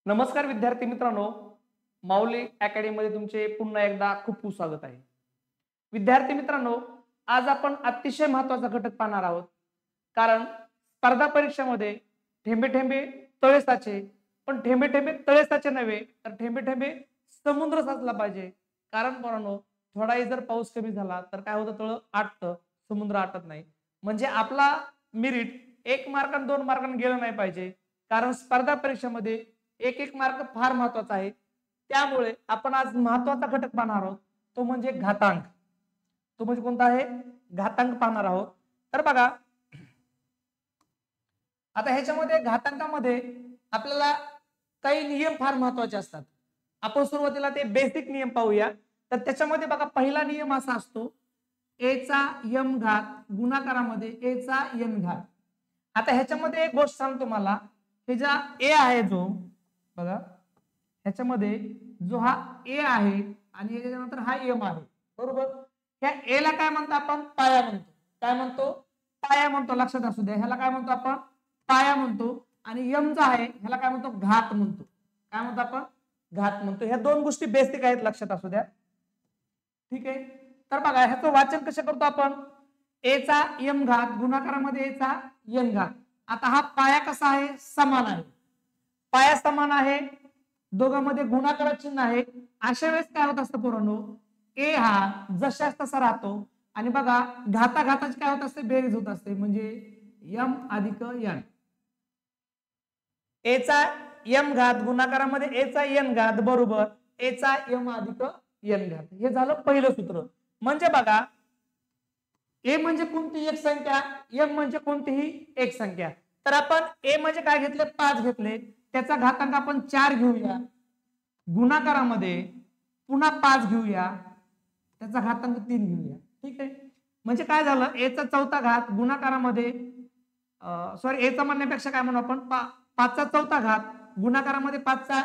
नमस्कार विद्यार्थी मित्रांनो, माऊली अकॅडमी मध्ये तुमचे पुन्हा एकदा खूप खूप स्वागत आहे. विद्यार्थी मित्रांनो, आज आपण अतिशय महत्त्वाचा घटक पाहणार आहोत. कारण स्पर्धा परीक्षेमध्ये ठेंबे ठेंबे तळे साचे, पण ठेंबे ठेंबे तळे साचे नव्हे तर ठेंबे ठेंबे समुद्र साचला पाहिजे. कारण पोरांनो, थोडाही जर पाऊस कमी झाला तर काय होतं, तळ आटतं, समुद्र आटत नाही. म्हणजे आपला मेरिट 1 मार्काने 2 मार्काने गेलं नाही पाहिजे. कारण स्पर्धा परीक्षेमध्ये एक एक मार्क फार महत्वाचा आहे. त्यामुळे आपण आज महत्वाचा घटक पाहणार आहोत, तो म्हणजे घातांक. तो म्हणजे कोणता आहे? घातांक पाहणार आहोत. तर बघा, आता ह्याच्यामध्ये घातांकामध्ये आपल्याला काही नियम फार महत्वाचे असतात. आपण सुरुवातीला ते बेसिक नियम पाहूया. तर त्याच्यामध्ये बघा, पहिला नियम असा असतो, ए चा यम घात गुणाकारामध्ये ए चा एन घात. आता ह्याच्यामध्ये एक गोष्ट सांगतो तुम्हाला, हे ज्या ए आहे जो बघा, ह्याच्यामध्ये जो हा ए आहे आणि याच्यानंतर हा एम आहे, बरोबर. ह्या ए ला काय म्हणतो आपण? पाया म्हणतो. काय म्हणतो? पाया म्हणतो. लक्षात असू द्या, ह्याला काय म्हणतो आपण? पाया म्हणतो. आणि यम जो आहे ह्याला काय म्हणतो? घात म्हणतो. काय म्हणतो आपण? घात म्हणतो. ह्या दोन गोष्टी बेसिक आहेत, लक्षात असू द्या. ठीक आहे. तर बघा, ह्याचं वाचन कसं करतो आपण? ए चा यम घात गुणाकारामध्ये ए चा एन घात. आता हा पाया कसा आहे? समान आहे. पाया समान आहे, दोघांमध्ये गुणाकाराचे चिन्ह आहे. अशा वेळेस काय होत असतं पोरांनो? ए हा जशास तसा राहतो आणि बघा, घाताघाताची काय होत असते? बेरीज होत असते. म्हणजे यम अधिक एन. ए चा यम घात गुणाकारामध्ये ए चा एन घात बरोबर ए चा यम अधिक एन घात. हे झालं पहिलं सूत्र. म्हणजे बघा, ए म्हणजे कोणतीही एक संख्या, एम म्हणजे कोणतीही एक संख्या. तर आपण ए म्हणजे काय घेतले? 5 घेतले. त्याचा घातांक आपण 4 घेऊया. गुणाकारामध्ये पुन्हा 5 घेऊया. त्याचा घातांक 3 घेऊया. ठीक आहे. म्हणजे काय झालं? ए चा चौथा घात गुणाकारामध्ये सॉरी, ए चा म्हणण्यापेक्षा काय म्हणू आपण? 5 चा चौथा घात गुणाकारामध्ये 5 चा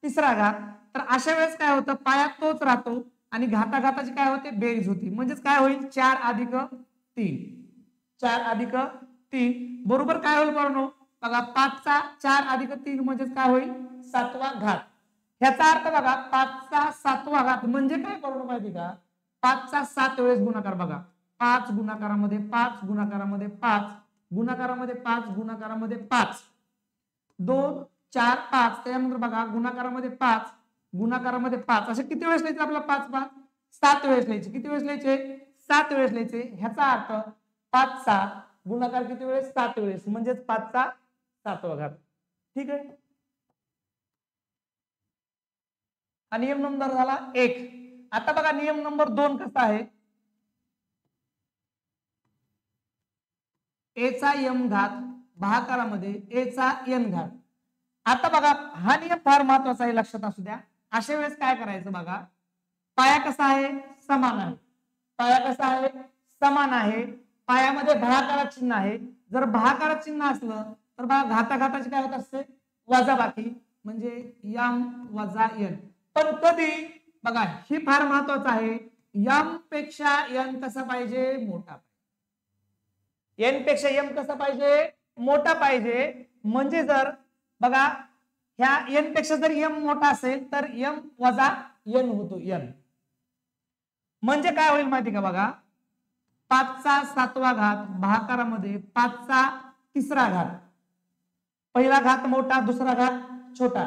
तिसरा घात. तर अशा वेळेस काय होतं? पाया तोच राहतो आणि घाताघाताची काय होते? बेरीज होती. म्हणजेच काय होईल? 4 अधिक 3. 4 अधिक 3 बरोबर काय होईल बरोबर? बघा, 5 चा 4 अधिक 3 म्हणजेच काय होईल? 7वा घात. ह्याचा अर्थ बघा, 5 चा 7वा घात म्हणजे काय बरोबर माहिती का? 5 चा 7 वेळेस गुणाकार. बघा, 5 गुणाकारामध्ये 5 गुणाकारामध्ये 5 गुणाकारामध्ये 5 गुणाकारामध्ये 5 2 4 5. त्यानंतर बघा, गुणाकारामध्ये 5 गुणाकारामध्ये 5 असे किती वेळेस लिहायचे आपल्याला? 5 5 7 वेळेस लिहायचे. किती वेळेस लिहायचे? 7 वेळेस लिहायचे. ह्याचा अर्थ 5 चा गुणाकार किती वेळेस? 7 वेळेस. म्हणजेच 5 चा 7वा घात. ठीक आहे. आणि नियम नंबर झाला 1. आता बघा, नियम नंबर 2 कसा आहे? ए चा यम घात भागाकारामध्ये ए चा एन घात. आता बघा, हा नियम फार महत्वाचा आहे, लक्षात असू द्या. अशा वेळेस काय करायचं? बघा, पाया कसा आहे? समान आहे. पाया कसा आहे? समान आहे. पायामध्ये भागाकाराचे चिन्ह आहे. जर भागाकाराचे चिन्ह असलं तर बघा, घाताघाताचे काय होत असते? वजाबाकी. म्हणजे यम वजा एन. पण कधी बघा, ही फार महत्वाचं आहे, यम पेक्षा एन कसा पाहिजे? मोठा. एन पेक्षा एम कसा पाहिजे? मोठा पाहिजे. म्हणजे जर बघा, ह्या एन पेक्षा जर एम मोठा असेल तर एम वजा एन होतो. एन म्हणजे काय होईल माहिती का? बघा, 5 चा 7वा घात भागाकारामध्ये 5 चा तिसरा घात. पहिला घात मोठा, दुसरा घात छोटा.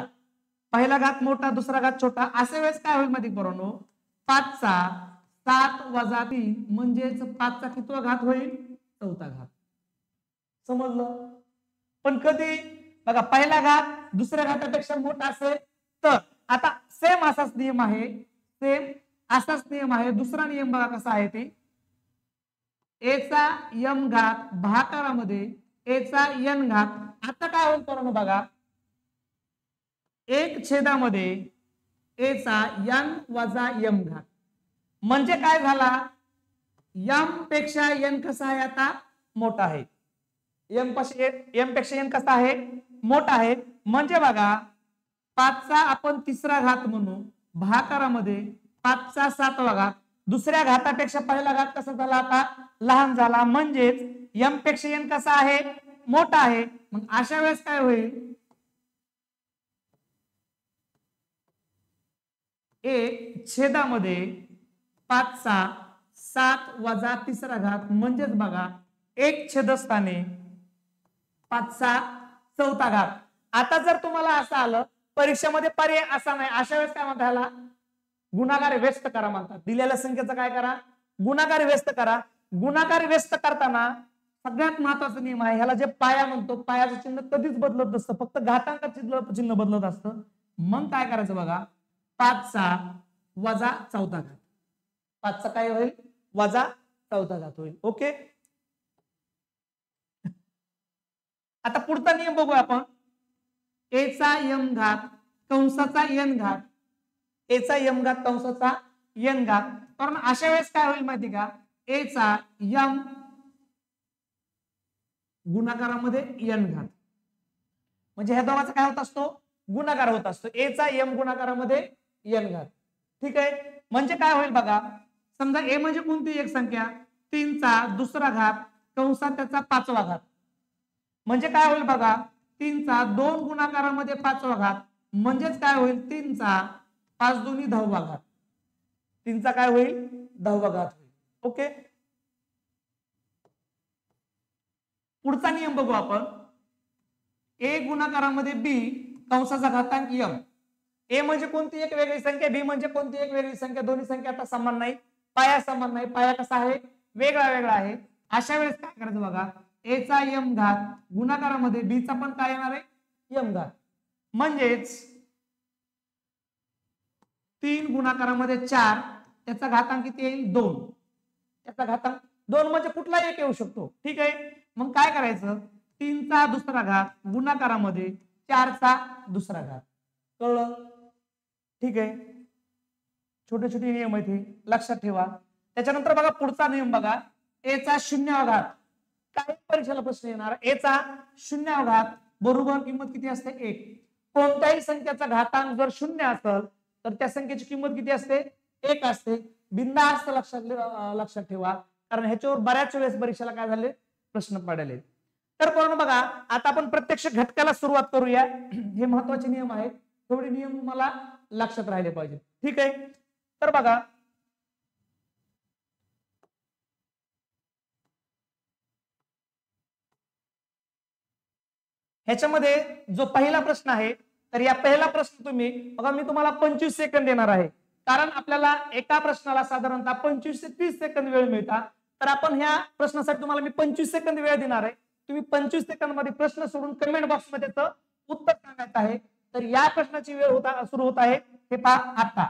पहिला घात मोठा, दुसरा घात छोटा. अशा वेळेस काय होईल माहिती पोरांनो? 5 चा 7 वजा 3 म्हणजेच 5 चा कितवा घात होईल? चौथा घात. समजलं? पण कधी बघा, पहिला घात दुसऱ्या घातापेक्षा मोठा असेल तर. आता सेम असाच नियम आहे. सेम असाच नियम आहे. दुसरा नियम बघा कसा आहे ते? ए चा यम घात भागाकारामध्ये ए चा एन घात. आता काय होईल पोरांनो? बघा, 1/मध्ये ए चा एन वजा एम घात. म्हणजे काय झाला? यम पेक्षा एन कसा आहे? आता मोठा आहे. एम पेक्षा एन कसा आहे? मोठा आहे. म्हणजे बघा, 5 चा आपण तिसरा घात म्हणू भागाकारामध्ये 5 चा 7वा घात. दुसऱ्या घातापेक्षा पहिला घात कसा झाला? आता लहान झाला. म्हणजेच एम पेक्षा एन कसा आहे? मोठा आहे. मग अशा वेळेस काय होईल? एक छेदामध्ये 5चा 7 वजा तिसरा घात म्हणजेच बघा एक छेदस्थानी 5चा चौथा घात. आता जर तुम्हाला असं आलं परीक्षेमध्ये पर्याय असा नाही, अशा वेळेस काय म्हणतात ह्याला गुणाकार व्यस्त करा म्हणतात. दिलेल्या संख्येचं काय करा, गुणाकार व्यस्त करा. गुणाकार व्यस्त करताना सगळ्यात महत्वाचा नियम आहे, ह्याला जे पाया म्हणतो पायाचं चिन्ह कधीच बदलत नसतं, फक्त घातांकाचं चिन्ह बदलत असतं. मग काय करायचं बघा, 5चा वजा चौथा घात, 5चा काय होईल वजा चौथा घात होईल. ओके, आता पुढचा नियम बघू आपण. ए चा यम घात कंसाचा n घात, ए चा यम घात कंसाचा n घात. कारण अशा वेळेस काय होईल माहिती का, ए चा यम गुणाकारामध्ये n घात, म्हणजे ह्या दोघांचा काय होत असतो गुणाकार होत असतो. ए चा m गुणाकारामध्ये n घात. ठीक आहे, म्हणजे काय होईल बघा, समजा ए म्हणजे कोणती एक संख्या, 3चा दुसरा घात कंसात त्याचा 5वा घात, म्हणजे काय होईल बघा 3चा 2 गुणाकारामध्ये 5वा घात, म्हणजेच काय होईल 3चा 5 दुनी 10वा घात, 3चा काय होईल 10वा घात होईल. ओके, पुढचा नियम बघू आपण. ए गुणाकारामध्ये बी कंसाचा घातांक m. ए म्हणजे कोणती एक वेगळी संख्या, बी म्हणजे कोणती एक वेगळी संख्या, दोन्ही संख्या आता समान नाही, पाया समान नाही, पाया कसा आहे वेगळा वेगळा आहे. अशा वेळेस काय करायचं बघा, ए चा m घात गुणाकारामध्ये बी चा पण काय येणार आहे m घात, म्हणजेच 3 गुणाकारामध्ये 4 त्याचा घातांक किती येईल 2, त्याचा घातांक 2 म्हणजे कुठलाही एक येऊ शकतो. ठीक आहे, मग काय करायचं 3चा दुसरा घात गुणाकारामध्ये 4चा दुसरा घात. कळलं? ठीक आहे, छोटे छोटे नियम आहेत हे लक्षात ठेवा. त्याच्यानंतर बघा पुढचा नियम बघा, ए चा 0वा घात. काय परीक्षेला प्रश्न येणार, ए चा 0वा घात बरोबर किंमत किती असते 1. कोणत्याही संख्येचा घातांक जर 0 असेल तर त्या संख्येची किंमत किती असते 1 असते. बिनधास्त लक्षात ठेवा, कारण ह्याच्यावर बऱ्याच वेळेस परीक्षेला काय झाले प्रश्न पडले. तर पूर्ण बघा, आता आपण प्रत्यक्ष घटकाला सुरुवात करूया. हे महत्वाचे नियम आहेत, थोडे नियम मला लक्षात राहिले पाहिजे. ठीक आहे, तर बघा ह्याच्यामध्ये जो पहिला प्रश्न आहे, तर या पहिला प्रश्न तुम्ही बघा, मी तुम्हाला 25 सेकंद देणार आहे, कारण आपल्याला एका प्रश्नाला साधारणतः 25 ते 30 सेकंद वेळ मिळतात. तर आपण ह्या प्रश्नासाठी तुम्हाला मी 25 सेकंद वेळ देणार आहे. तुम्ही 25 सेकंद मध्ये प्रश्न सोडून कमेंट बॉक्स मध्ये त्याचं उत्तर सांगायचं आहे. तर या प्रश्नाची वेळ सुरू होत आहे, हे पहा आता.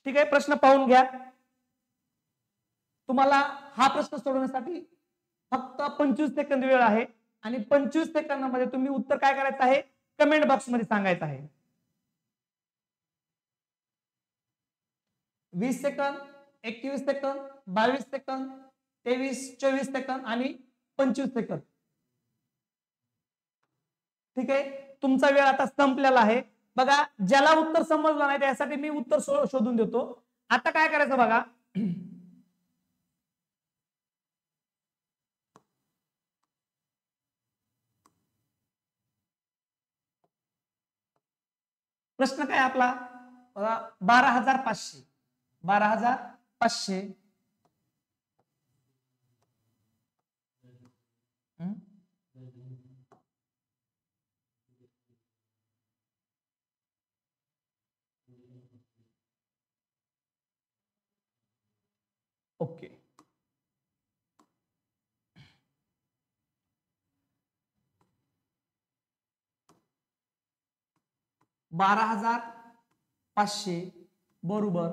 ठीक आहे, प्रश्न पाहून घ्या. तुम्हाला हा प्रश्न सोडवण्यासाठी फक्त 25 सेकंद वेळ आहे आणि 25 सेकंदामध्ये तुम्ही उत्तर काय करायचं आहे कमेंट बॉक्स मध्ये सांगायचं आहे. 20 सेकंद, 21 सेकंद, 22 सेकंद, 23, 24 सेकंद आणि 25 सेकंद. ठीक आहे, तुमचा वेळ आता संपलेला आहे. बघा, ज्याला उत्तर समजलं नाही त्यासाठी मी उत्तर शोधून देतो. आता काय करायचं बघा, प्रश्न काय आपला 12,500 12,500 ओके. 12,500 बरोबर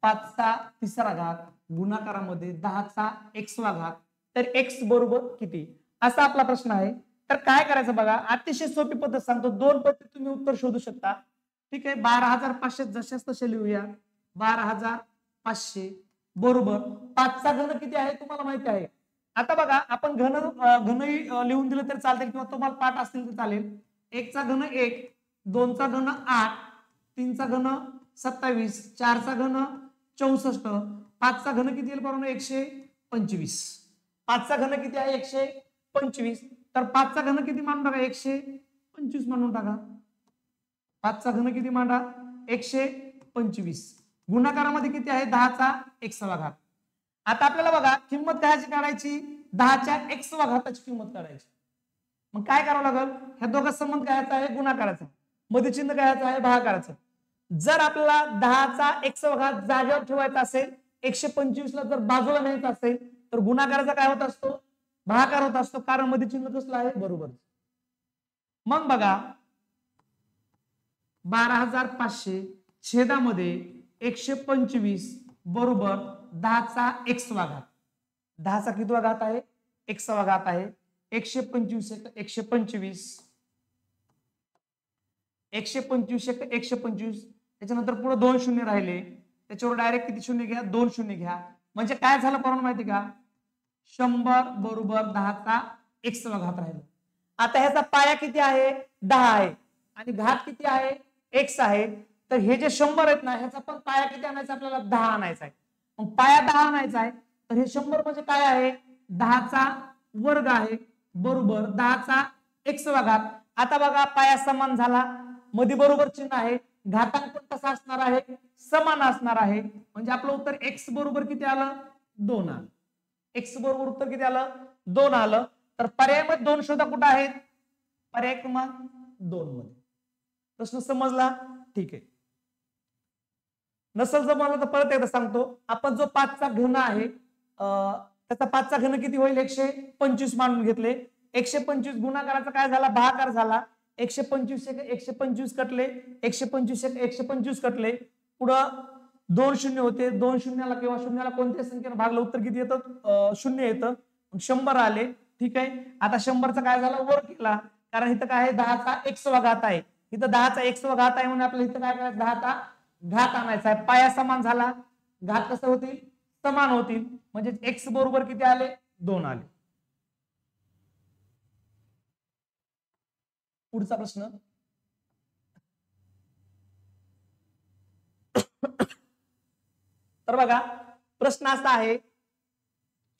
5चा तिसरा घात गुणाकारामध्ये 10चा xवा घात, तर x बरोबर किती, असा आपला प्रश्न आहे. तर काय करायचं बघा, अतिशय सोपी पद्धत सांगतो, 2 पद्धती तुम्ही उत्तर शोधू शकता. ठीक आहे, 12,500 जशाच तसे लिहूया. 12,500 बरोबर 5चा घन किती आहे तुम्हाला माहिती आहे. आता बघा, आपण घन लिहून दिलं तर चालते किंवा तुम्हाला पाठ असतील तर चालेल. 1चा घन 1, 2चा घन 8, 3चा घन 27, 4चा घन 64, 5चा घन किती येईल बरोबर 125. 5चा घन किती आहे 125, तर 5चा घन किती मान बघा 125. 25 मांडून टाका. 5चा घन किती मांडा 125. गुणाकारामध्ये किती आहे 10चा x-वा. आता आपल्याला बघा किंमत कायची काढायची 10च्या x-वा किंमत काढायची. मग काय करावं लागेल ह्या दोघांचा संबंध कायचा आहे गुणाकाराचा, मध्ये चिन्ह कायचं आहे भागाकाराचं. जर आपल्याला 10चा x-वा जागेवर ठेवायचा असेल 125 ला जर बाजूला न्यायचा असेल तर गुणाकाराचा काय होत असतो भागाकार होत असतो, कारण मध्ये चिन्ह कसलं आहे बरोबर. मग बघा 12,500 छेदामध्ये 125 बरोबर 10चा x-वा. 10चा कितवा घात आहे x-वा आहे. 125 125 125 त्याच्यानंतर पुढे 2 शून्य राहिले, त्याच्यावर डायरेक्ट किती शून्य घ्या 2 शून्य घ्या. म्हणजे काय झालं परत माहिती का 100 बरोबर 10चा x-वा राहिला. आता ह्याचा पाया किती आहे 10 आहे आणि घात किती आहे x आहे. तर हे जे 100 आहेत ना ह्याचा पण पाया किती आणायचा आपल्याला 10 आणायचा आहे. मग पाया 10 आणायचा आहे तर हे 100 म्हणजे काय आहे 10चा वर्ग आहे बरोबर 10चा x-वा. आता बघा पाया समान झाला, मध्ये बरोबर चिन्ह आहे, घातांक पण कसा असणार आहे समान असणार आहे. म्हणजे आपलं उत्तर x बरोबर किती आलं 2 आलं. x बरोबर उत्तर किती आलं 2 आलं. तर पर्यायामध्ये 2 शोधा कुठे आहेत पर्याय क्रमांक 2 मध्ये. प्रश्न समजला ठीक आहे. नसल जमलं तर परत एकदा सांगतो. आपण जो 5चा घन आहे त्याचा 5चा घन किती होईल 125 मानून घेतले. 125 गुणाकाराचा काय झाला भागाकार झाला. 125 125 कटले 125 125 कटले. पुढं 2 शून्य होते, 2 शून्याला किंवा शून्याला कोणत्या संख्येने भागलं उत्तर किती येतं 0 येतं. 100 आले ठीक आहे. आता 100चा काय झाला वर केला, कारण इथं काय आहे 10चा x-वा आहे. इथं 10चा x-वा आहे म्हणून आपल्याला इथं काय करायचं 10चा घात आणायचा आहे. पाया समान झाला, घात कसं होतील समान होतील. म्हणजे x बरोबर किती आले 2 आले. पुढचा प्रश्न तर बघा प्रश्न असा आहे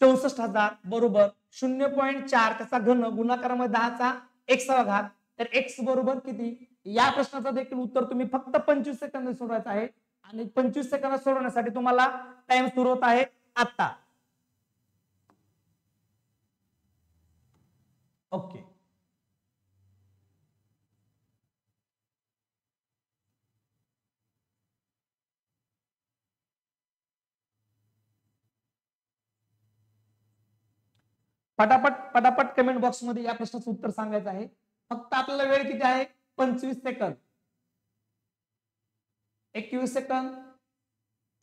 64,000 बरोबर 0.4 त्याचा घन गुणाकारामध्ये 10चा x-वा. तर x बरोबर किती या प्रश्नाचं देखील उत्तर तुम्ही फक्त 25 सेकंद सोडवायचं आहे आणि 25 सेकंद सोडवण्यासाठी तुम्हाला टाइम सुरू होत आहे आता. ओके पटापट कमेंट बॉक्स मध्ये या प्रश्नाचं उत्तर सांगायचं आहे. फक्त आपल्याला वेळ किती आहे 25 सेकंद, 21 सेकंद,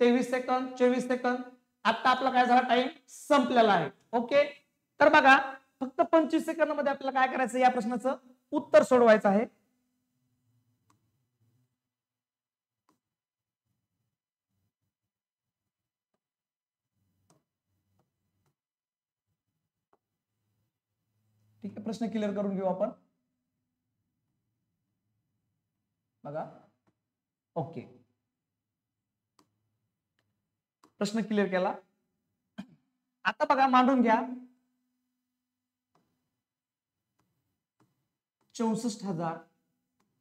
23 सेकंद, 24 सेकंद. आता आपला काय झाला टाइम संपलेला आहे. ओके तर बघा फक्त 25 सेकंद मध्ये आपल्याला काय करायचं या प्रश्नाचं उत्तर सोडवायचं आहे. ठीक आहे प्रश्न क्लिअर करून घेऊ आपण. बघा ओके प्रश्न क्लिअर केला. आता बघा मांडून घ्या 64,000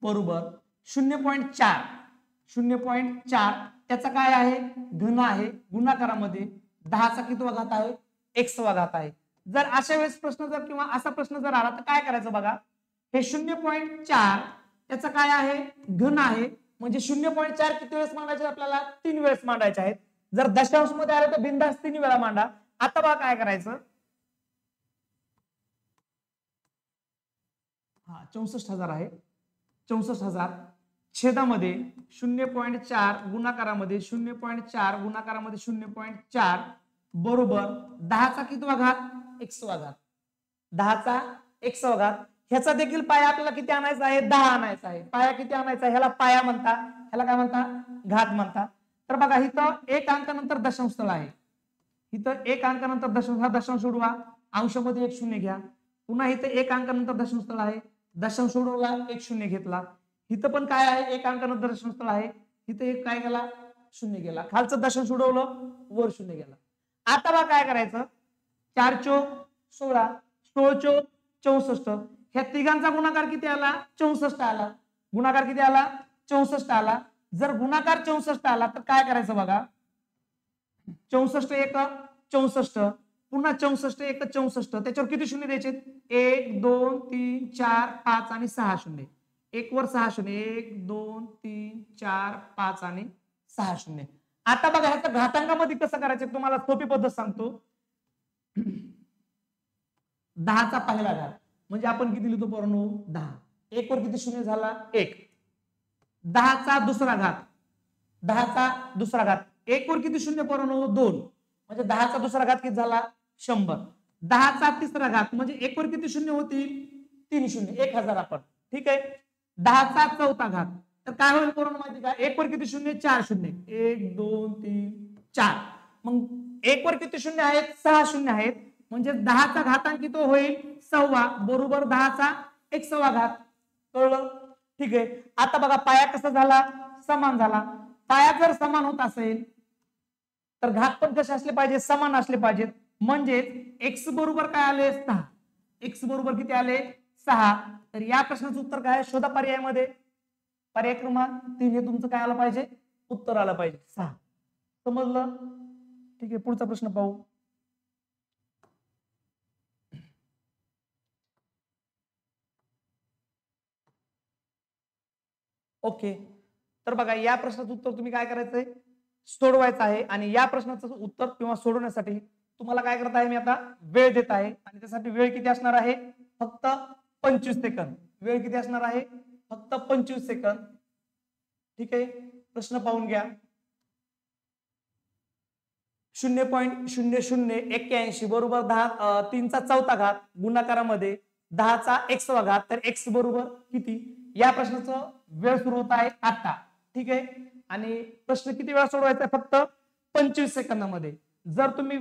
बरोबर 0.4 त्याचा काय आहे घन आहे गुणाकारामध्ये 10चा कितवा घात आहे x-वा आहे. जर अशा वेळेस प्रश्न जर किंवा असा प्रश्न जर आला तर काय करायचं बघा हे 0.4 त्याचा काय आहे घन आहे. म्हणजे 0.4 किती वेळेस मांडायचे आपल्याला 3 वेळेस मांडायचे आहेत. जर दशांश मध्ये आले तर बिनधास्त 3 वेळा मांडा. आता बघा काय करायचं 64,000 आहे. 64,000 छेदामध्ये 0.4 गुणाकारामध्ये 0.4 गुणाकारामध्ये 0.4 बरोबर 10चा कितवा घात x-वा. 10चा x-वा. ह्याचा देखील पाया आपल्याला किती आणायचा आहे 10 आणायचा आहे. पाया किती आणायचा आहे ह्याला पाया म्हणता, ह्याला काय म्हणता घात म्हणता. तर बघा इथं एक अंकानंतर दशांश स्थळ आहे. इथं एक अंकानंतर दशांश हा दशांश सोडवा, अंशामध्ये 1 शून्य घ्या. पुन्हा इथं एक अंकानंतर दशांश स्थळ आहे, दशांश सोडवला 1 शून्य घेतला. इथं पण काय आहे एक अंकानंतर दशांश स्थळ आहे, इथं एक काय गेला शून्य गेला. खालचं दशांश सोडवलं वर शून्य गेला. आता बघा काय करायचं 4 चोक 16 16 चोक 64 ह्या तिघांचा गुणाकार किती आला? 64 आला. गुणाकार किती आला? 64 आला. जर गुणाकार 64 आला तर काय करायचं बघा, 64 एक 64, पुन्हा 64 एक 64, त्याच्यावर किती शून्य द्यायचे? 1 2 3 4 5 आणि 6 शून्य. एक वर 6 शून्य, 1 2 3 4 5 आणि 6 शून्य. आता बघा ह्याचा घातांकामध्ये कसं करायचं तुम्हाला सोपी पद्धत सांगतो. 10चा पहिला घात म्हणजे आपण किती लिहितो पोरांनो? 10. एक वर किती शून्य झाला? 1. 10चा दुसरा घात, 10चा दुसरा घात, एक वर किती शून्य पोरांनो? 2. म्हणजे 10चा दुसरा घात किती झाला? 100. 10चा तिसरा घात म्हणजे एक वर किती शून्य होतील? 3 शून्य, 1000 आपण. ठीक आहे. 10चा चौथा घात तर काय होईल पोरांनो माहिती का? एक वर किती शून्य? 4 शून्य, 1 2 3 4. मग एक वर किती शून्य आहेत? 6 शून्य आहेत. म्हणजे 10चा घातांक किती होईल? 6 बरोबर 10चा 1/6 घात. कळलं? ठीक आहे. आता बघा पाया कसा झाला? समान झाला. पाया जर समान होत असेल तर घात पण कसे असले पाहिजे? समान असले पाहिजेत. म्हणजे x बरोबर काय आले? 6. x बरोबर किती आले? 6. तर या प्रश्नाचं उत्तर काय? शोधा पर्यायामध्ये. पर्याय क्रमांक 3 हे तुमचं काय आलं पाहिजे? उत्तर आलं पाहिजे 6. समजलं? ठीक आहे. पुढचा प्रश्न पाहू. ओके. तर बघा या प्रश्नाचं उत्तर तुम्ही काय करायचंय? सोडवायचं आहे. आणि या प्रश्नाचं उत्तर किंवा सोडवण्यासाठी तुम्हाला काय करत आहे? मी आता वेळ देत आहे आणि त्यासाठी वेळ किती असणार आहे? फक्त 25 सेकंद. वेळ किती असणार आहे? फक्त 25 सेकंद. ठीक आहे. प्रश्न पाहून घ्या. 0.0081 बरोबर 3चा चौथा घात गुणाकारामध्ये 10चा 1/6 घात. तर x बरोबर किती? या प्रश्नाचं वेळ सुरू होत आहे आता. ठीक आहे. आणि प्रश्न किती वेळा सोडवायचा आहे? फक्त 25 सेकंदामध्ये. जर तुम्ही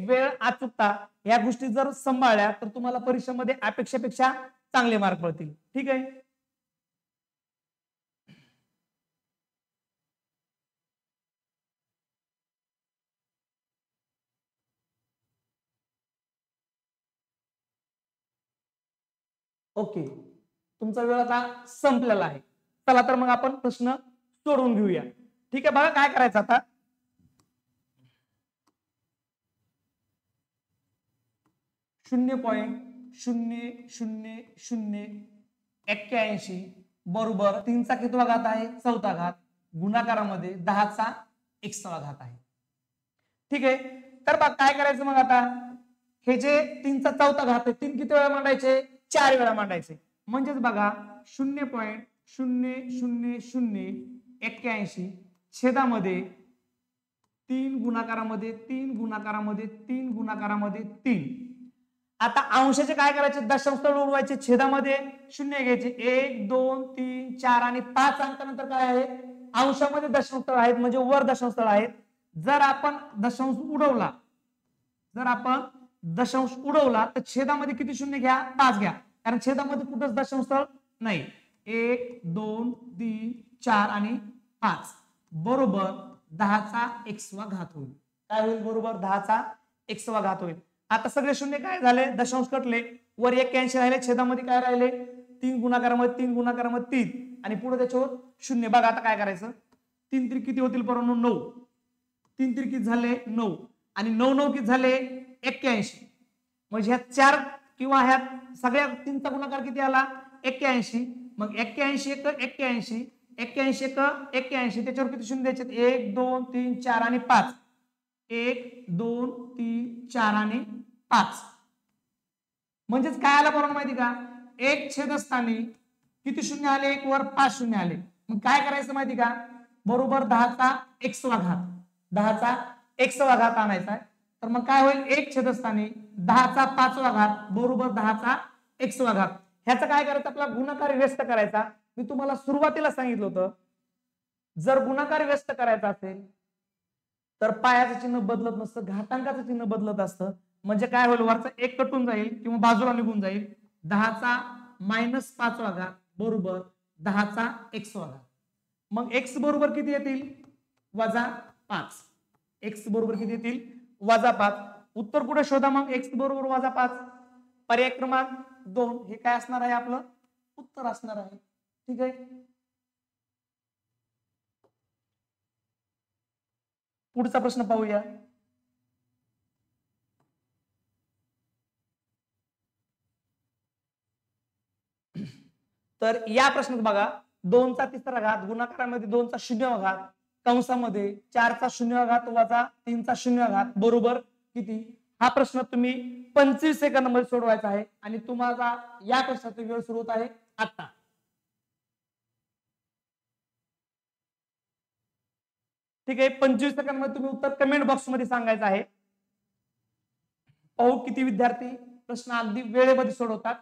वेळ अचूकता या गोष्टी जर सांभाळल्या तर तुम्हाला परीक्षेमध्ये अपेक्षेपेक्षा चांगले मार्क मिळतील. ठीक आहे. ओके. तुमचा वेळ आता संपलेला आहे. चला तर मग आपण प्रश्न सोडवून घेऊया. ठीक आहे. बघा काय करायचं आता. 0.0081 बरोबर 3चा कितवा घात आहे? चौथा घात गुणाकारामध्ये 10चा 1/6 घात आहे. ठीक आहे. तर बघ काय करायचं मग आता. हे जे 3चा चौथा घात आहे 3 किती वेळा मांडायचे? 4 वेळा मांडायचे. म्हणजेच बघा 0.0081 छेदामध्ये 3 गुणाकारामध्ये 3 गुणाकारामध्ये 3 गुणाकारामध्ये 3. आता अंशाचे काय करायचे? दशांश स्थळ उडवायचे. छेदामध्ये शून्य घ्यायचे. 1 2 3 4 आणि 5 अंकानंतर काय आहे? अंशामध्ये दशांश स्थळ आहेत म्हणजे वर दशांश स्थळ आहेत. जर आपण दशांश उडवला तर छेदामध्ये किती शून्य घ्या? 5 घ्या. कारण छेदामध्ये कुठंच दशांश स्थळ नाही. 1 2 3 4 आणि 5 बरोबर 10चा 1/6 घात होईल. काय होईल? बरोबर 10चा 1/6 घात होईल. आता सगळे शून्य काय झाले? दशांश कटले. वर 81 राहिले. छेदामध्ये काय राहिले? 3 गुणाकारामध्ये 3 गुणाकारामध्ये 3 आणि पुढे त्याच्यावर शून्य. बघा आता काय करायचं. 3 3 किती होतील पोरांनो? 9. 3 3 किती झाले? 9 आणि 9 9 किती झाले? 81. म्हणजे ह्या 4 किंवा ह्या सगळ्या 3चा गुणाकार किती आला? 81. मग 81 एक 81 81 एक 81 त्याच्यावर किती शून्य द्यायचे? 1 2 3 4 आणि 5. 1 2 3 4 आणि 5. म्हणजेच काय आलं बरोबर माहिती का? एक छेदस्थानी किती शून्य आले? 1 वर 5 शून्य आले. मग काय करायचं माहिती का? बरोबर 10चा 1/6 घात. 10चा 1/6 घात आणायचा आहे. तर मग काय होईल? एक छेदस्थानी 10चा 5वा घात बरोबर 10चा 1/6 घात. ह्याचं काय करायचं? आपला गुणाकार व्यस्त करायचा. मी तुम्हाला सुरुवातीला सांगितलं होतं जर गुणाकार व्यस्त करायचा असेल तर पायाचं चिन्ह बदलत नसतं, घातांकाचं चिन्ह बदलत असतं. म्हणजे काय होईल? वरचा 1 कटून जाईल किंवा बाजूला निघून जाईल. 10चा -5वा घात बरोबर 10चा 1/6 घात. मग x बरोबर किती येतील? -5. x बरोबर किती येतील? -5. उत्तर कुठे शोधा मग? x बरोबर -5. पर्याय क्रमांक 2 हे काय असणार आहे आपलं उत्तर असणार आहे. ठीक आहे, पुढचा प्रश्न पाहूया. तर या प्रश्नात बघा 2चा तिसरा घात गुणाकारामध्ये 2चा शून्य घात कंसामध्ये 4चा शून्य घात वजा 3चा शून्य घात बरोबर किती. हा प्रश्न तुम्ही 25 सेकंद मध्ये सोडवायचा आहे आणि तुम्हाला या प्रश्नाची वेळ सुरू होत आहे आता. ठीक आहे, 25 सेकंद मध्ये तुम्ही उत्तर कमेंट बॉक्स मध्ये सांगायचं आहे. पाहू किती विद्यार्थी प्रश्न अगदी वेळेमध्ये सोडवतात.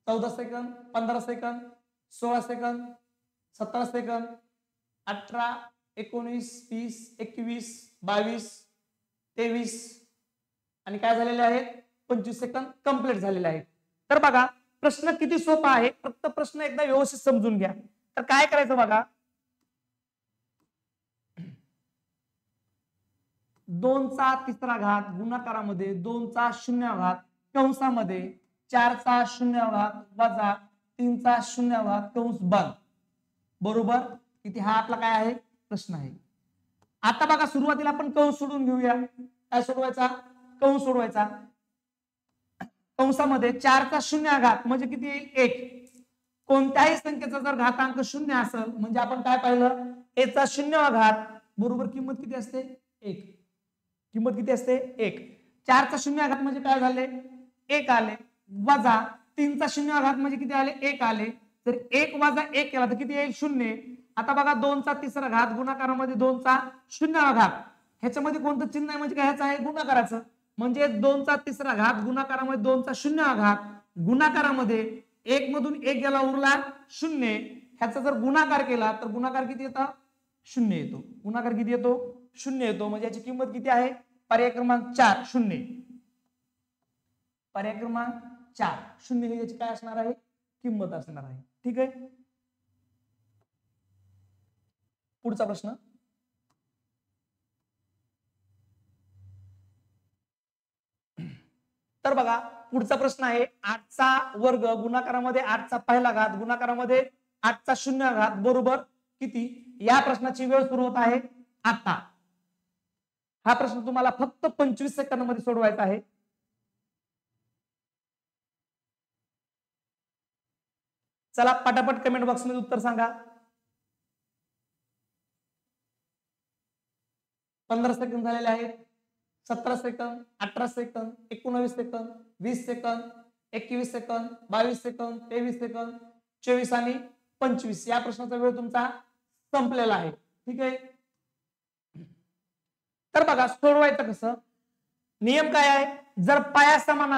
14 सेकंद, 15 सेकंद, 16 सेकंद, 17 सेकंद, 18, 19, 20, 21, 22, 23 आणि काय झालेले आहेत 25 सेकंद कंप्लीट झालेले आहेत. तर बघा प्रश्न किती सोपा आहे, फक्त प्रश्न एकदा व्यवस्थित समजून घ्या. तर काय करायचं बघा, 2चा तिसरा घात गुणाकारामध्ये 2चा शून्य घात कंसामध्ये 4चा शून्य घात वजा 3चा शून्य घात कंस बंद बरोबर किती. हा आपला काय आहे प्रश्न आहे. आता बघा सुरुवातीला आपण कंस सोडून घेऊया. काय सोडवायचा कंस सोडवायचा. कंसामध्ये 4चा शून्य घात म्हणजे किती येईल 1. कोणत्याही संख्येचा जर घातांक शून्य असेल म्हणजे आपण काय पाहिलं एचा शून्य घात बरोबर किंमत किती असते 1. किंमत किती असते 1. 4चा शून्य घात म्हणजे काय झाले 1 आले वजा 3चा शून्य घात म्हणजे किती आले 1 आले. तर 1 वजा 1 केला तर किती येईल 0. आता बघा 2चा तिसरा घात गुणाकारामध्ये 2चा शून्य घात ह्याच्यामध्ये कोणतं चिन्ह आहे म्हणजे काय ह्याचं आहे गुणाकाराचं. म्हणजे 2चा तिसरा घात गुणाकारामध्ये 2चा शून्य घात गुणाकारामध्ये 1 मधून 1 गेला उरला 0. ह्याचा जर गुणाकार केला तर गुणाकार किती येतो 0 येतो. गुणाकार किती येतो 0 येतो. म्हणजे याची किंमत किती आहे पर्याय क्रमांक 4 0. पर्याय क्रमांक 4 0 ही याची काय असणार आहे किंमत असणार आहे. ठीक आहे, पुढचा प्रश्न. तर बघा पुढचा प्रश्न आहे 8चा वर्ग गुणाकारामध्ये 8चा पहिला घात गुणाकारामध्ये 8चा शून्य घात बरोबर किती. या प्रश्नाची वेळ सुरू होत आहे आता. हा प्रश्न तुम्हाला फक्त 25 सेकंद मध्ये सोडवायचा आहे. चला पटापट कमेंट बॉक्स मध्ये उत्तर सांगा. 15 सेकंद झालेले आहेत. 17 second, 18 second, 19 second, 20 second, 21 second, 22 second, 23 second, 24 आणि 25 या प्रश्नाचा वेळ तुमचा संपलेला आहे. ठीक आहे, तर बघा सोडवायचं कसं. नियम काय आहे जर पाया समान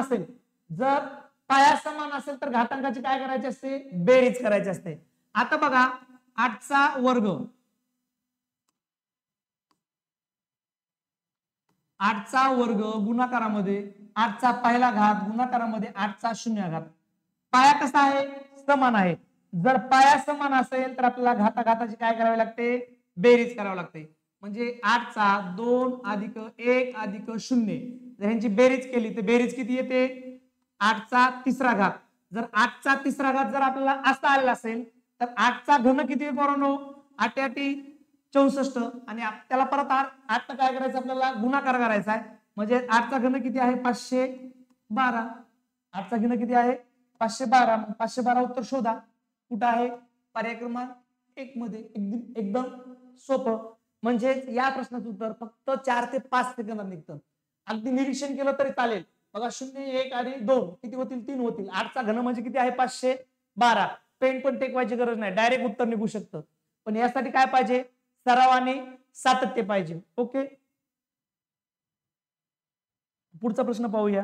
असेल तर घातांकाची काय करायची असते बेरीज करायची असते. आता बघा 8चा वर्ग 8चा वर्ग गुणाकारामध्ये 8चा पहिला घात गुणाकारामध्ये 8चा शून्य घात. पाया कसा आहे समान आहे. जर पाया समान असेल तर आपल्याला घाताघाताची काय करावी लागते बेरीज करावी लागते. म्हणजे 8चा 2 अधिक 1 अधिक 0 जर ह्यांची बेरीज केली तर बेरीज किती येते 8चा तिसरा घात. जर 8चा तिसरा घात जर आपल्याला असा आलेला असेल तर 8चा घन किती पोरांनो 8 8 64 आणि त्याला परत 8 काय करायचं आपल्याला गुणाकार करायचा आहे. म्हणजे 8चा घन किती आहे 512. 8चा घन किती आहे 512. 512 उत्तर शोधा कुठं आहे पर्याय क्रमांक 1 मध्ये. एकदम सोपं. म्हणजे या प्रश्नाचं उत्तर फक्त 4 ते 5 सेकंदात निघतं. अगदी निरीक्षण केलं तरी चालेल. बघा 0 1 आणि 2 किती होतील 3 होतील. 8चा घन म्हणजे किती आहे 512. पेन पण टेकवायची गरज नाही डायरेक्ट उत्तर निघू शकतं. पण यासाठी काय पाहिजे सराव आणि सातत्य पाहिजे. ओके, पुढचा प्रश्न पाहूया.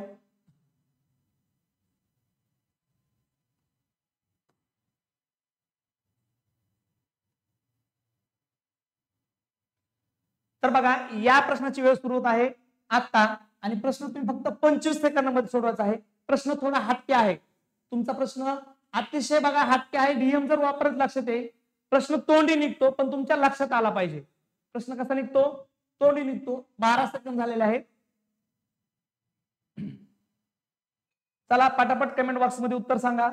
तर बघा या प्रश्नाची वेळ सुरू होत आहे आता आणि प्रश्न तुम्ही फक्त 25 सेकंदामध्ये सोडवायचा आहे. प्रश्न थोडा हटके आहे. तुमचा प्रश्न अतिशय बघा हटके आहे. नियम जर वापरत लक्षात येईल प्रश्न तोंडी निघतो पण तुमच्या लक्षात आला पाहिजे. प्रश्न कसा निघतो तोंडी निघतो. 12 सेकंद झालेले आहेत. चला पटापट कमेंट बॉक्स मध्ये उत्तर सांगा.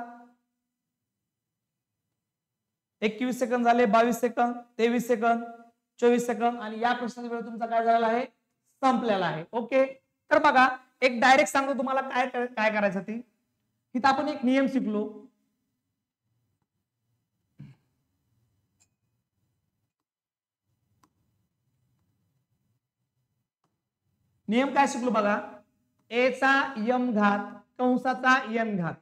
21 सेकंद झाले, 22 सेकंद, 23 सेकंद, 24 सेकंद आणि या प्रश्नाचा वेळ तुमचा काय झालेला आहे, संपलेला आहे. ओके, तर बघा एक डायरेक्ट सांगतो तुम्हाला काय काय करायचं ती. इथं आपण एक नियम शिकलो. नियम काय शिकलो बघा, ए चा यम घात कंसाचा एन घात,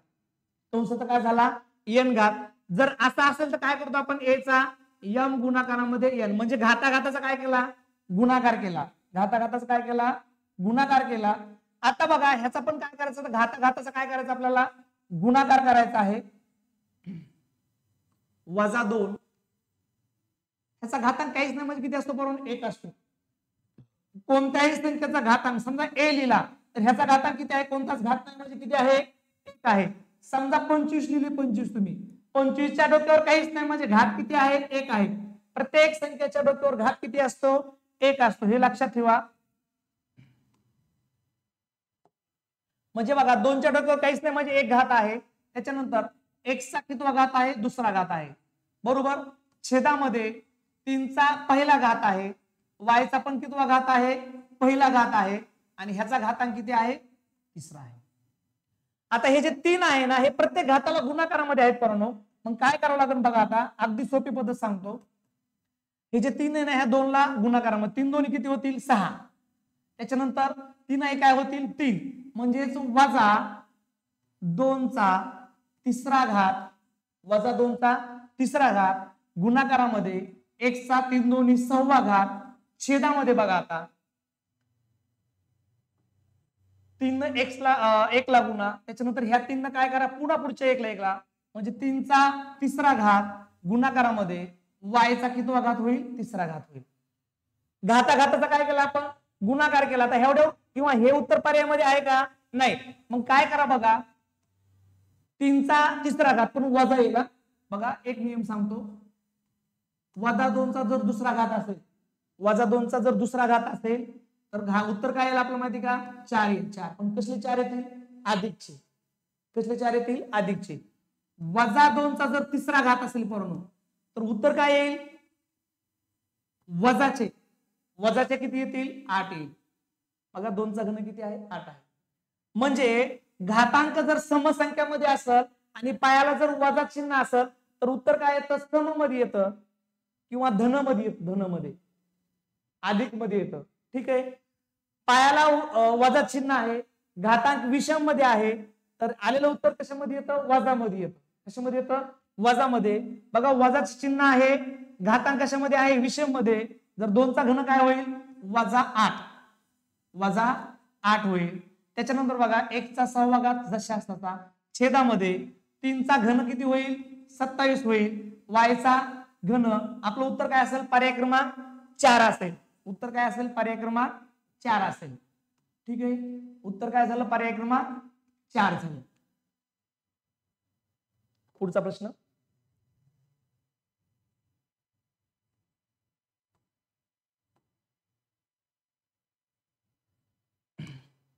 कंसाचा काय झाला एन घात. जर असा असेल तर काय करतो आपण, ए चा यम गुणाकारामध्ये एन म्हणजे घाताघाताचा काय केला, गुणाकार केला. घाताघाताचा काय केला, गुणाकार केला. आता बघा ह्याचा पण काय करायचं, तर घाताघाताचा काय करायचं आपल्याला, गुणाकार करायचा आहे. -2 ह्याचा घातांक काहीच नाही म्हणजे किती असतो, बरोबर 1 असतो. कोणत्याही संख्येचा घातांक समजा ए लिहिला तर ह्याचा घातांक किती आहे, कोणताच घात नाही म्हणजे किती आहे, 1 आहे. समजा 25 लिहिले, 25 तुम्ही 25च्या डोक्यावर काहीच नाही म्हणजे घात किती आहे, 1 आहे. प्रत्येक संख्येच्या डोक्यावर घात किती असतो, 1 असतो. हे लक्षात ठेवा. म्हणजे बघा 2च्या डोक्यावर काहीच नाही म्हणजे 1 घात आहे. त्याच्यानंतर x चा कितवा घात आहे, दुसरा घात आहे, बरोबर. छेदामध्ये 3चा पहिला घात आहे, y चा पण कितवा घात आहे, पहिला घात आहे आणि ह्याचा घातांक किती आहे, तिसरा आहे. आता हे जे 3 आहे ना, हे प्रत्येक घाताला गुणाकारामध्ये आहेत पोरांनो. मग काय करावं लागेल बघा, आता अगदी सोपी पद्धत सांगतो. हे जे 3 आहे ना, ह्या 2 ला गुणाकारामध्ये 3 2 किती होतील, 6. त्याच्यानंतर 3 काय होतील, 3 म्हणजेच -2 चा तिसरा घात, -2 चा तिसरा घात गुणाकारामध्ये x चा 3 2 6वा घात, छेदामध्ये बघा आता 3 x ला 1 ला गुणा, त्याच्यानंतर ह्या 3 काय करा, पुन्हा पुढच्या 1 ला 1 ला म्हणजे 3 चा तिसरा घात गुणाकारामध्ये y चा कितवा घात होईल, तिसरा घात होईल. घाताघाताचा काय केला आपण, गुणाकार केला. आता एवढं किंवा हे उत्तर पर्यायामध्ये आहे का, नाही. मग काय करा बघा, 3 चा तिसरा घात पण वजा येईल. बघा एक नियम सांगतो, -2 चा जर दुसरा घात असेल, -2 चा जर दुसरा घात असेल तर उत्तर काय येईल आपल्याला माहिती का, 4 येईल. 4 पण कसले 4 येतील, अधिकचे. कसले 4 येतील, अधिकचे. -2 चा जर तिसरा घात असेल पोरांनो तर उत्तर काय येईल, वजाचे. वजाचे किती येतील, 8 येईल. बघा 2 चा घन किती आहे, 8 आहे. म्हणजे घातांक जर समसंख्यामध्ये असेल आणि पायाला जर वजा चिन्ह असेल तर उत्तर काय येतं, सम मध्ये येतं किंवा धन मध्ये येतं, धन मध्ये, अधिक मध्ये येतं. ठीक आहे. पायाला वजा चिन्ह आहे, घातांक विषम मध्ये आहे, तर आलेलं उत्तर कशामध्ये येतं, वजामध्ये येतं. कशामध्ये येतं, वजामध्ये. बघा वजाचे चिन्ह आहे, घातांक कशामध्ये आहे, विषम मध्ये. जर 2 चा घन काय होईल, -8, -8 होईल. त्याच्यानंतर बघा 1 चा 6वा घात दशांशाचा, छेदामध्ये 3 चा घन किती होईल, 27 होईल. y चा घन, आपलं उत्तर काय असेल, पर्याय क्रमांक 4 असेल. उत्तर काय असेल, पर्याय क्रमांक 4 असेल. ठीक आहे, उत्तर काय झालं, पर्याय क्रमांक 4 झालं. पुढचा प्रश्न,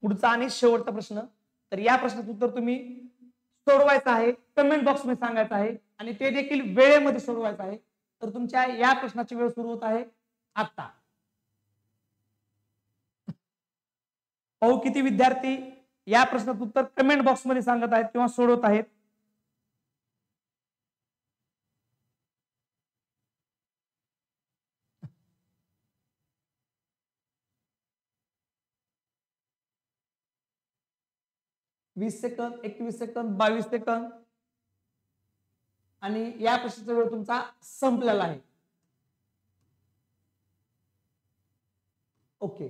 पुढचा आणि शेवटचा प्रश्न. तर या प्रश्नाचं उत्तर तुम्ही सोडवायचं आहे, कमेंट बॉक्स मध्ये सांगायचं आहे आणि ते देखील वेळेमध्ये सोडवायचं आहे. तर तुमच्या या प्रश्नाची वेळ सुरू होत आहे आता. पाहू किती विद्यार्थी या प्रश्नाचं उत्तर कमेंट बॉक्स मध्ये सांगत आहेत किंवा सोडवत आहेत. वीस सेकंद, 21 सेकंद, 22 सेकंद आणि या प्रश्नाचा वेळ तुमचा संपलेला आहे. ओके,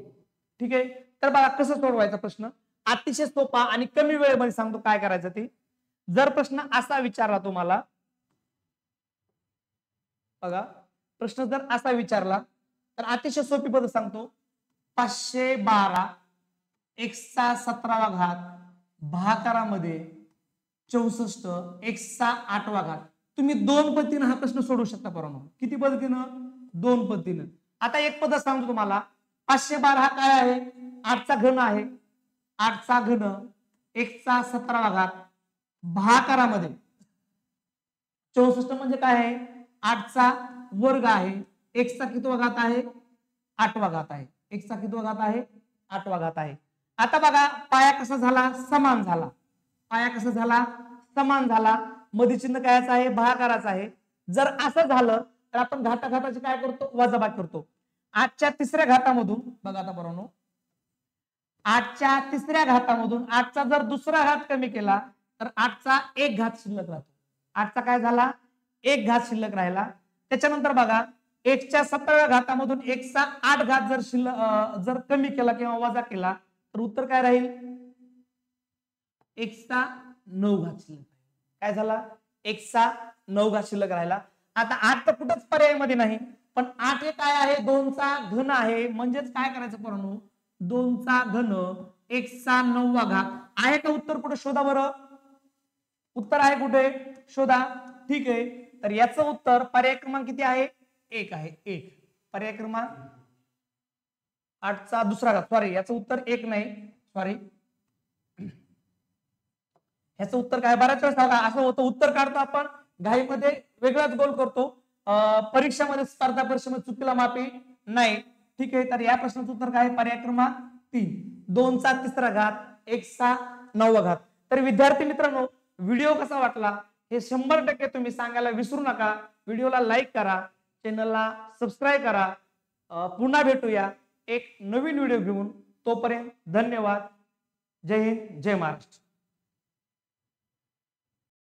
ठीक आहे. तर बघा कसं सोडवायचा प्रश्न, अतिशय सोपा आणि कमी वेळेमध्ये सांगतो काय करायचं ते. जर प्रश्न असा विचारला तुम्हाला, बघा प्रश्न जर असा विचारला तर अतिशय सोपी पद्धत सांगतो. 512 x चा 17वा घात भागाकारामध्ये 64 x चा 8वा घात. तुम्ही 2 पद्धतीने हा प्रश्न सोडवू शकता पोरांनो. किती पद्धतीनं, 2 पद्धतीनं. आता एक पद्धत सांगतो तुम्हाला. 512 हा काय आहे, 8 चा घन आहे. 8 चा घन एकचा 17वा घात भागाकारामध्ये 64 म्हणजे काय आहे 8चा वर्ग आहे, एक्सचा कितवा घात आहे 8वा घात आहे, एक्सचा कितवा घात आहे 8वा घात आहे. आता बघा पाया कसा झाला समान झाला, पाया कसा झाला समान झाला, मध्ये चिन्ह कायचं आहे भागाकाराचं आहे. जर असं झालं तर आपण घाताघाताचे काय करतो वजाबाकी करतो. 8च्या तिसऱ्या घातामधून बघा आता बरोबर 8च्या तिसऱ्या घातामधून 8चा जर दुसरा घात कमी केला तर 8चा एक घात शिल्लक राहतो. 8चा काय झाला एक घात शिल्लक राहिला. त्याच्यानंतर बघा एकच्या 17व्या घातामधून एकचा 8 घात जर शिल्लक जर कमी केला किंवा वजा केला तर उत्तर काय राहील एकचा 9 घात शिल्लक. काय झाला एकचा 9 घात शिल्लक राहिला. आता 8 तर कुठंच पर्यायमध्ये नाही, पण 8 हे काय आहे 2चा घन आहे, म्हणजेच काय करायचं पोरांनो 2चा घन एकचा 9वा घात आहे का उत्तर कुठे शोधा बरं, उत्तर आहे कुठे शोधा. ठीक आहे, तर याचं उत्तर पर्याय क्रमांक किती आहे 1 आहे. 1 पर्याय क्रमांक 8चा दुसरा घात, सॉरी याचं उत्तर 1 नाही, सॉरी ह्याचं उत्तर काय बऱ्याच वेळेस असं होतं उत्तर काढतो आपण घाईमध्ये वेगळाच गोल करतो, परीक्षामध्ये स्पर्धा परीक्षेमध्ये चुकीला माफी नाही. ठीक आहे, तर या प्रश्नाचं उत्तर काय पर्याय क्रमांक 3 2चा तिसरा घात एकचा 9वा घात. तर विद्यार्थी मित्रांनो व्हिडिओ कसा वाटला हे 100% तुम्ही सांगायला विसरू नका. व्हिडिओला लाईक करा, चॅनलला सबस्क्राईब करा. पुन्हा भेटूया एक नवीन व्हिडिओ घेऊन, तोपर्यंत धन्यवाद. जय हिंद, जय महाराष्ट्र.